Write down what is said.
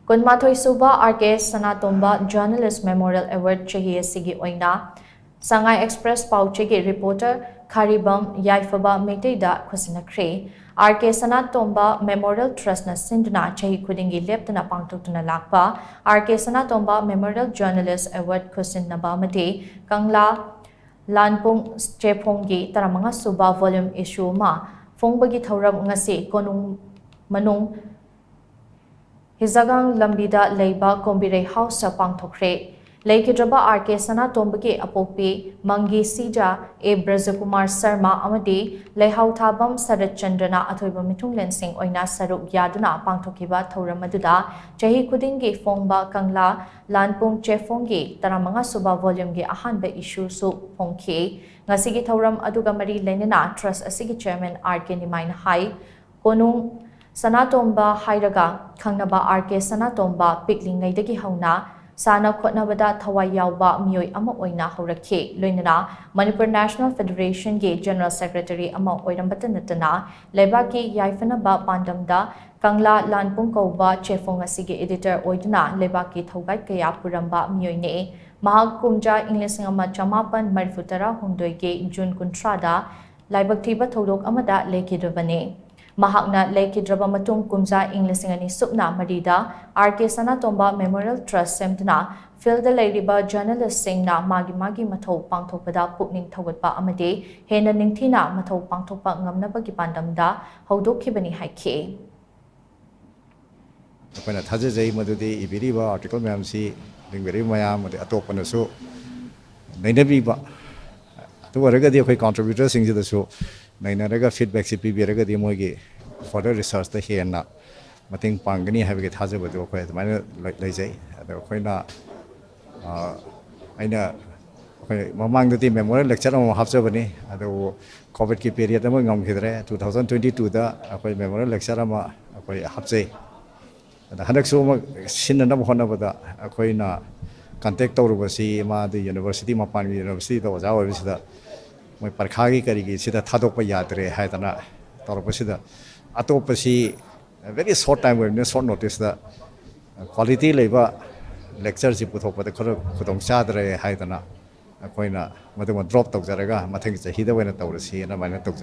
Kunmathoi Suba RK Sanatomba Journalist Memorial Award chahi asigi oina Sangai Express paoche ki reporter Kharibam Yaiphaba Meitei da Khutsinakhre RK Sanatomba Memorial Trust na sinduna chahi khudingi leptana pangtutuna lakpa RK Sanatomba Memorial Journalist Award khutshinakhre Kangla Lanpung Chephonggi taramanga suba volume issue ma fongbagi thauram ngasi konung manung Hizagang Lambida Leiba Kombire House Pangthokre Leikidraba RK Sanatomba Apopi Mangi Sija E Brajakumar Sarma Amadi Leihau Thabam Sarat Chandrana Athoiba Mitunglen Singh Oina Saruk Yaduna Pangthokiba Thoramaduda Chahi Kudingi Fongba Kangla Lanpung Chefongi Taramanga Suba Volume Gi Ahanba Issue Su Pongki Ngasigi Thoram Aduga Mari Lenina Trust Asigi Chairman RK Nimain Hai Konung Sanatomba Hairaga Kangnaba RK Sanatomba Piklingaidagi Hauna Sana Khutnabada Thawai Yauba Miyoi Ama Oina Horake Loinana Manipur National Federation Ge General Secretary Ama Oirambata Natana Lebaki Yaifanaba Pandamda Kangla Lanpung Kauba Chefong Asigi Editor Oiduna Lebaki Thogai Kaya Puramba Miyoi Ne Mahag Kumja English Ama Chamapan Marifutara Hundoige June Kuntrada Laibaktiba Thodok Amada Lekidravane Mahakna Leikidraba Matung Kumza English Ingani Supna Marida RK Sanatomba Memorial Trust Semdna Phil the Ladyba Journalist Singna Magi Mato Pangtopada Pukning Tawatpa Amade Hena Ningtina Mato Pangtopa Ngamnabagi Pandamda Hodokibani Haike. When a Tazay Madudi, Ibiriba, article Mamsi, Lingari Mayam, the Atopanaso, Nainabiba. To a regular contributors into the show. Nainaraga feedback CP Biraga de Mogi for the research the here na Mating Pangani have get hazard with the Oquet, minor like they say, the Oquena Aina among the team memorial lecture on Hafsabani, the COVID period among Hidre, 2022, the memorial lecture ama Hapse. The Handaksuma Sin and Honavada, Aquina contact over the University Mapan University, that was our visitor. My Parkagi Karigi, Sida Tadopa Yadre, Haidana, Torpasida, Atopasi, a very short time when short notice the quality labor lectures you put up with the Kudom Sadre, Haidana, Aquina, Madame dropped of Zaraga, Matangs, the Hida when it was here and a minor took.